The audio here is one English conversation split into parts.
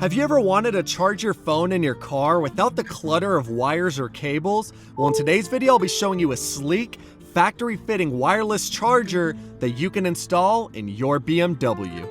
Have you ever wanted to charge your phone in your car without the clutter of wires or cables? Well, in today's video, I'll be showing you a sleek, factory-fitting wireless charger that you can install in your BMW.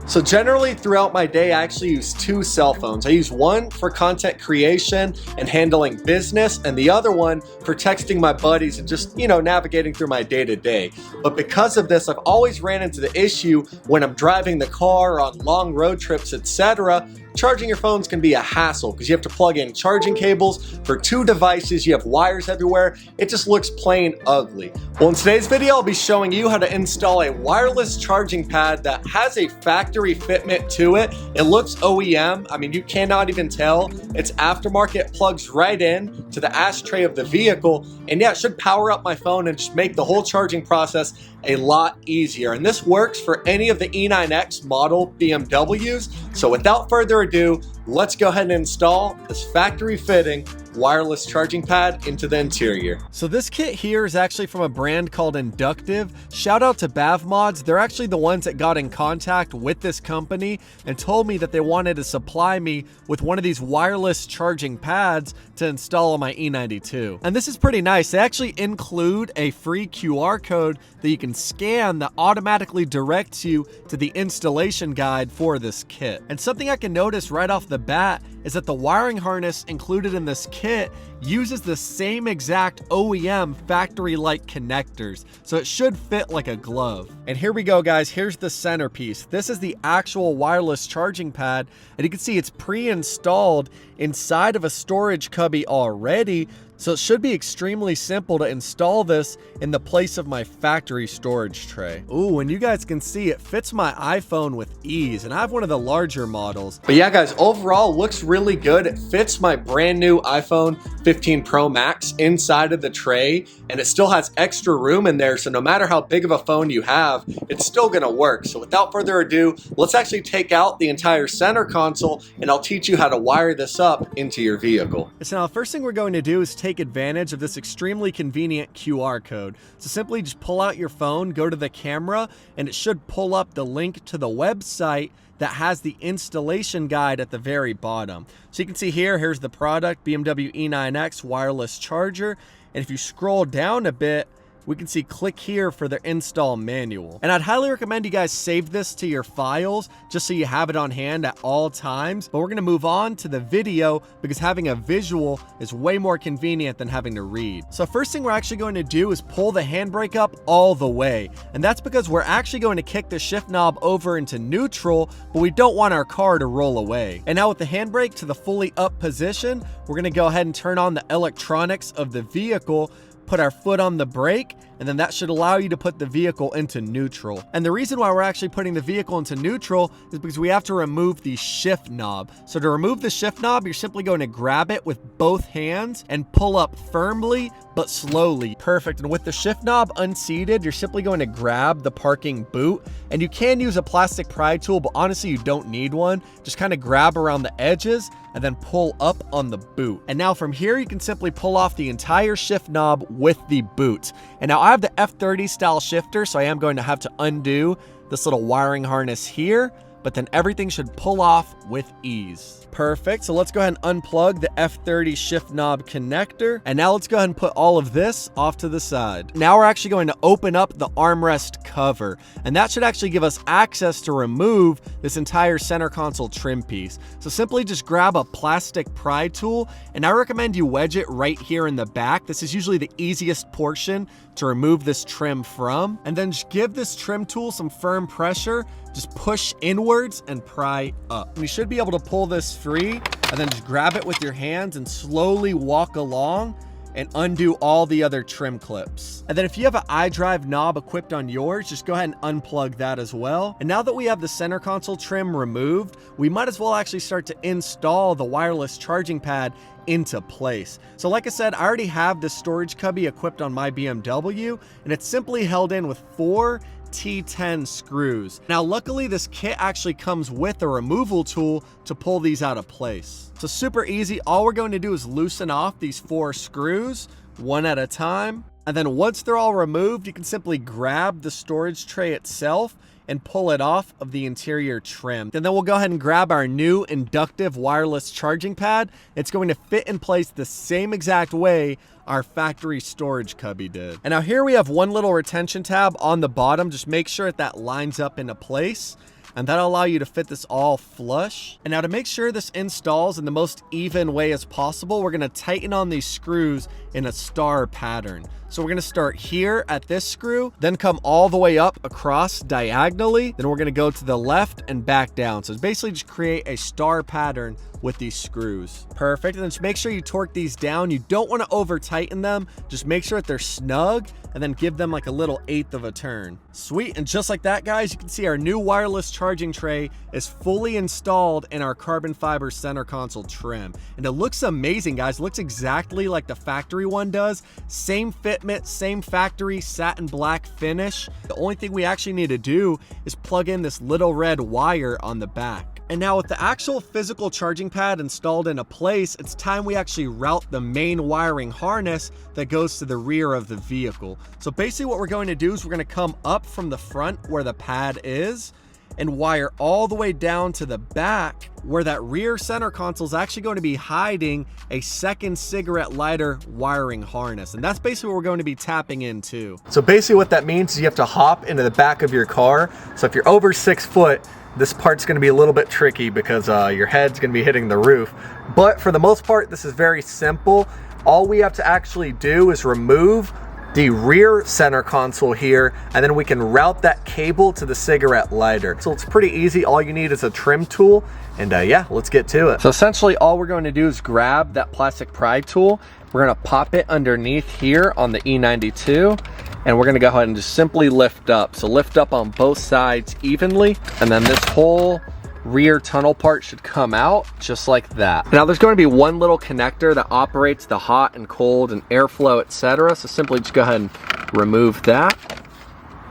So generally throughout my day, I actually use two cell phones. I use one for content creation and handling business, and the other one for texting my buddies and just, navigating through my day-to-day. But because of this, I've always ran into the issue when I'm driving the car on long road trips, etc. Charging your phones can be a hassle because you have to plug in charging cables for two devices, you have wires everywhere, it just looks plain ugly. Well, in today's video, I'll be showing you how to install a wireless charging pad that has a factory fitment to it. It looks OEM, I mean, you cannot even tell. It's aftermarket, plugs right in to the ashtray of the vehicle, and yeah, it should power up my phone and just make the whole charging process a lot easier. And this works for any of the E90X model BMWs. So without further ado, let's go ahead and install this factory fitting wireless charging pad into the interior. So this kit here is actually from a brand called Induktiv. Shout out to BAVMODS. They're actually the ones that got in contact with this company and told me that they wanted to supply me with one of these wireless charging pads to install on my E92. And this is pretty nice. They actually include a free QR code that you can scan that automatically directs you to the installation guide for this kit. And something I can notice right off the bat is that the wiring harness included in this kit uses the same exact OEM factory-like connectors, so it should fit like a glove. And here we go, guys. Here's the centerpiece. This is the actual wireless charging pad, and you can see it's pre-installed inside of a storage cubby already, so it should be extremely simple to install this in the place of my factory storage tray. Ooh, and you guys can see it fits my iPhone with ease, and I have one of the larger models. But yeah, guys, overall it looks really good. It fits my brand new iPhone 15 Pro Max inside of the tray, and it still has extra room in there, so no matter how big of a phone you have, it's still gonna work. So without further ado, let's actually take out the entire center console, and I'll teach you how to wire this up into your vehicle. So now the first thing we're going to do is take advantage of this extremely convenient QR code. So simply just pull out your phone, go to the camera, and it should pull up the link to the website that has the installation guide at the very bottom. So you can see here's the product, BMW E9X wireless charger. And if you scroll down a bit, we can see click here for the install manual. And I'd highly recommend you guys save this to your files just so you have it on hand at all times. But we're gonna move on to the video because having a visual is way more convenient than having to read. So first thing we're actually going to do is pull the handbrake up all the way. And that's because we're actually going to kick the shift knob over into neutral, but we don't want our car to roll away. And now with the handbrake to the fully up position, we're gonna go ahead and turn on the electronics of the vehicle, put our foot on the brake, and then that should allow you to put the vehicle into neutral. And the reason why we're actually putting the vehicle into neutral is because we have to remove the shift knob. So to remove the shift knob, you're simply going to grab it with both hands and pull up firmly but slowly. Perfect. And with the shift knob unseated, you're simply going to grab the parking boot, and you can use a plastic pry tool, but honestly you don't need one. Just kind of grab around the edges and then pull up on the boot. And now from here, you can simply pull off the entire shift knob with the boot. And now I have the F30 style shifter, so I am going to have to undo this little wiring harness here, but then everything should pull off with ease. Perfect. So let's go ahead and unplug the F30 shift knob connector. And now let's go ahead and put all of this off to the side. Now we're actually going to open up the armrest cover, and that should actually give us access to remove this entire center console trim piece. So simply just grab a plastic pry tool, and I recommend you wedge it right here in the back. This is usually the easiest portion to remove this trim from. And then just give this trim tool some firm pressure. Just push inwards and pry up. And you should be able to pull this free, and then just grab it with your hands and slowly walk along and undo all the other trim clips. And then if you have an iDrive knob equipped on yours, just go ahead and unplug that as well. And now that we have the center console trim removed, we might as well actually start to install the wireless charging pad into place. So like I said, I already have the storage cubby equipped on my BMW, and it's simply held in with 4 T10 screws. Now luckily this kit actually comes with a removal tool to pull these out of place. So super easy. All we're going to do is loosen off these 4 screws one at a time, and then once they're all removed, you can simply grab the storage tray itself and pull it off of the interior trim. And then we'll go ahead and grab our new inductive wireless charging pad. It's going to fit in place the same exact way our factory storage cubby did. And now here we have one little retention tab on the bottom. Just make sure that lines up into place, and that'll allow you to fit this all flush. And now to make sure this installs in the most even way as possible, we're gonna tighten on these screws in a star pattern. So we're gonna start here at this screw, then come all the way up across diagonally. Then we're gonna go to the left and back down. So it's basically just create a star pattern with these screws. Perfect. And then just make sure you torque these down. You don't want to over tighten them. Just make sure that they're snug and then give them like a little 1/8 of a turn. Sweet. And just like that, guys, you can see our new wireless charging tray is fully installed in our carbon fiber center console trim. And it looks amazing, guys. It looks exactly like the factory one does. Same fitment, same factory satin black finish. The only thing we actually need to do is plug in this little red wire on the back. And now with the actual physical charging pad installed into place, it's time we actually route the main wiring harness that goes to the rear of the vehicle. So basically what we're going to do is we're going to come up from the front where the pad is and wire all the way down to the back where that rear center console is actually going to be hiding a second cigarette lighter wiring harness. And that's basically what we're going to be tapping into. So basically what that means is you have to hop into the back of your car. So if you're over 6 foot, this part's going to be a little bit tricky because your head's going to be hitting the roof. But for the most part, this is very simple. All we have to actually do is remove the rear center console here, and then we can route that cable to the cigarette lighter. So it's pretty easy. All you need is a trim tool, and yeah, let's get to it. So essentially all we're going to do is grab that plastic pry tool. We're going to pop it underneath here on the E92, and we're going to go ahead and just simply lift up. So lift up on both sides evenly, and then this whole rear tunnel part should come out just like that. Now there's going to be one little connector that operates the hot and cold and airflow, etc. So simply just go ahead and remove that.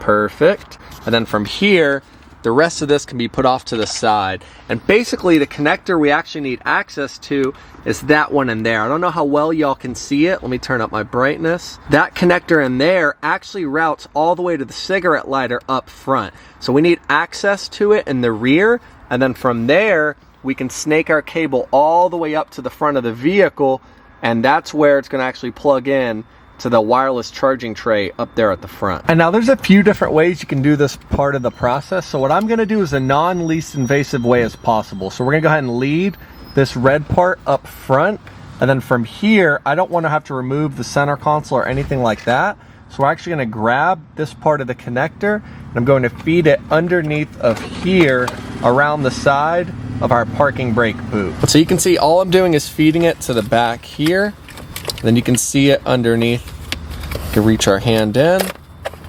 Perfect. And then from here, the rest of this can be put off to the side. And basically the connector we actually need access to is that one in there. I don't know how well y'all can see it. Let me turn up my brightness. That connector in there actually routes all the way to the cigarette lighter up front. So we need access to it in the rear, and then from there we can snake our cable all the way up to the front of the vehicle, and that's where it's going to actually plug in to the wireless charging tray up there at the front. And now there's a few different ways you can do this part of the process. So what I'm going to do is a non-least invasive way as possible. So we're going to go ahead and lead this red part up front, and then from here I don't want to have to remove the center console or anything like that. So we're actually going to grab this part of the connector, and I'm going to feed it underneath of here around the side of our parking brake boot. So you can see all I'm doing is feeding it to the back here. Then you can see it underneath. You can reach our hand in,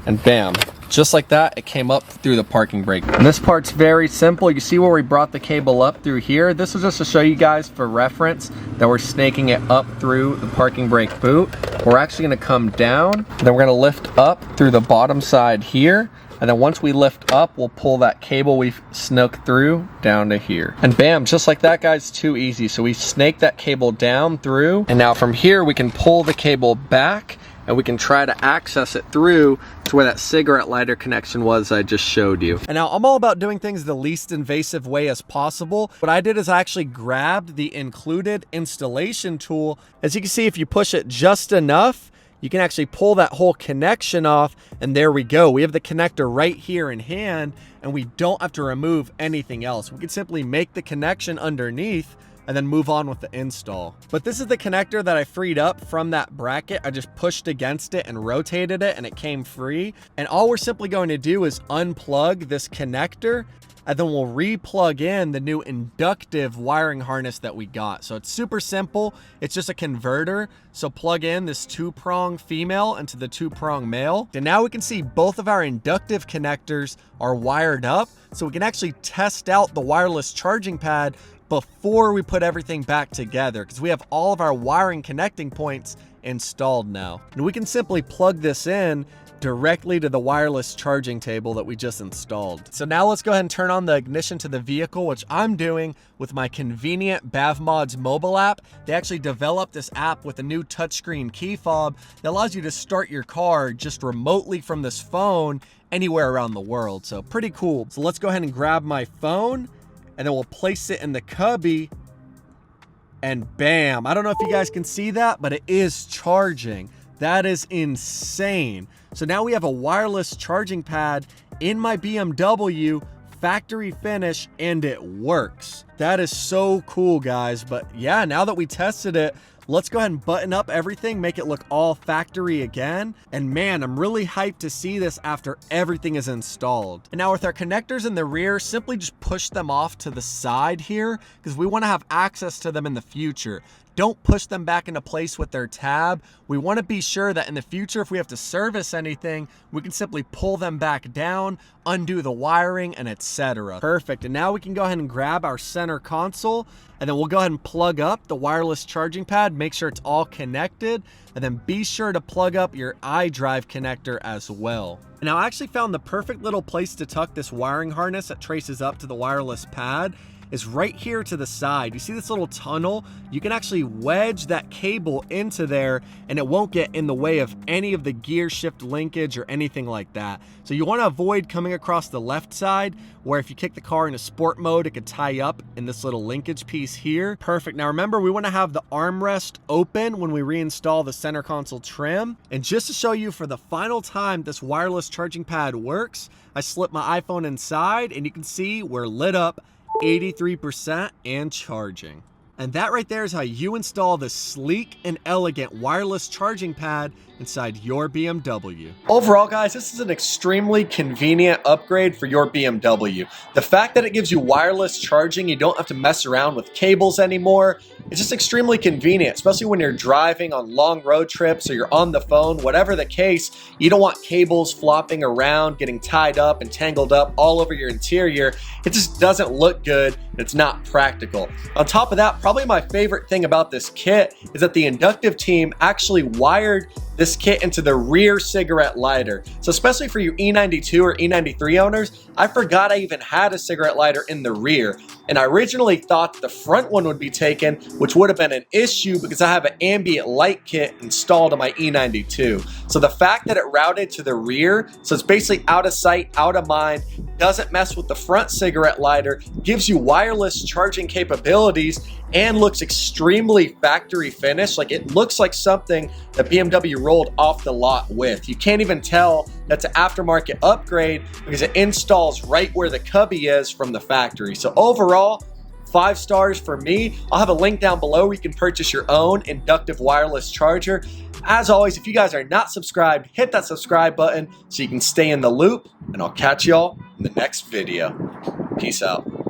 and bam, just like that, it came up through the parking brake. And this part's very simple. You see where we brought the cable up through here? This was just to show you guys for reference that we're snaking it up through the parking brake boot. We're actually going to come down, then we're going to lift up through the bottom side here. And then once we lift up, we'll pull that cable we've snuck through down to here. And bam, just like that, guys, too easy. So we snake that cable down through, and now from here we can pull the cable back, and we can try to access it through to where that cigarette lighter connection was I just showed you. And now I'm all about doing things the least invasive way as possible. What I did is I actually grabbed the included installation tool. As you can see, if you push it just enough, you can actually pull that whole connection off, and there we go. We have the connector right here in hand, and we don't have to remove anything else. We can simply make the connection underneath and then move on with the install. But this is the connector that I freed up from that bracket. I just pushed against it and rotated it, and it came free. And all we're simply going to do is unplug this connector, and then we'll re-plug in the new inductive wiring harness that we got. So it's super simple. It's just a converter. So plug in this 2-prong female into the 2-prong male. And now we can see both of our inductive connectors are wired up. So we can actually test out the wireless charging pad before we put everything back together, because we have all of our wiring connecting points installed now. And we can simply plug this in directly to the wireless charging table that we just installed. So now let's go ahead and turn on the ignition to the vehicle, which I'm doing with my convenient BAVMODS mobile app. They actually developed this app with a new touchscreen key fob that allows you to start your car just remotely from this phone anywhere around the world. So pretty cool. So let's go ahead and grab my phone and then we'll place it in the cubby. And bam, I don't know if you guys can see that, but it is charging. That is insane. So now we have a wireless charging pad in my BMW, factory finish, and it works. That is so cool, guys. But yeah, now that we tested it, let's go ahead and button up everything, make it look all factory again. And man, I'm really hyped to see this after everything is installed. And now with our connectors in the rear, simply just push them off to the side here because we want to have access to them in the future. Don't push them back into place with their tab. We want to be sure that in the future, if we have to service anything, we can simply pull them back down, undo the wiring, and etc. Perfect. And now we can go ahead and grab our center console, and then we'll go ahead and plug up the wireless charging pad, make sure it's all connected, and then be sure to plug up your iDrive connector as well. And now I actually found the perfect little place to tuck this wiring harness that traces up to the wireless pad is right here to the side. You see this little tunnel? You can actually wedge that cable into there and it won't get in the way of any of the gear shift linkage or anything like that. So you want to avoid coming across the left side where if you kick the car into sport mode, it could tie up in this little linkage piece here. Perfect. Now remember, we want to have the armrest open when we reinstall the center console trim. And just to show you for the final time this wireless charging pad works, I slip my iPhone inside and you can see we're lit up 83% and charging. And that right there is how you install the sleek and elegant wireless charging pad inside your BMW. Overall, guys, this is an extremely convenient upgrade for your BMW. The fact that it gives you wireless charging, you don't have to mess around with cables anymore. It's just extremely convenient, especially when you're driving on long road trips or you're on the phone, whatever the case, you don't want cables flopping around, getting tied up and tangled up all over your interior. It just doesn't look good. It's not practical. On top of that, probably my favorite thing about this kit is that the Induktiv team actually wired this kit into the rear cigarette lighter. So especially for you E92 or E93 owners, I forgot I even had a cigarette lighter in the rear. And I originally thought the front one would be taken, which would have been an issue because I have an ambient light kit installed on my E92. So the fact that it routed to the rear, so it's basically out of sight, out of mind, doesn't mess with the front cigarette lighter, gives you wireless charging capabilities, and looks extremely factory finished. Like it looks like something that BMW rolled off the lot with. You can't even tell that's an aftermarket upgrade because it installs right where the cubby is from the factory. So overall, 5 stars for me. I'll have a link down below where you can purchase your own Induktiv wireless charger. As always, if you guys are not subscribed, hit that subscribe button so you can stay in the loop, and I'll catch y'all in the next video. Peace out.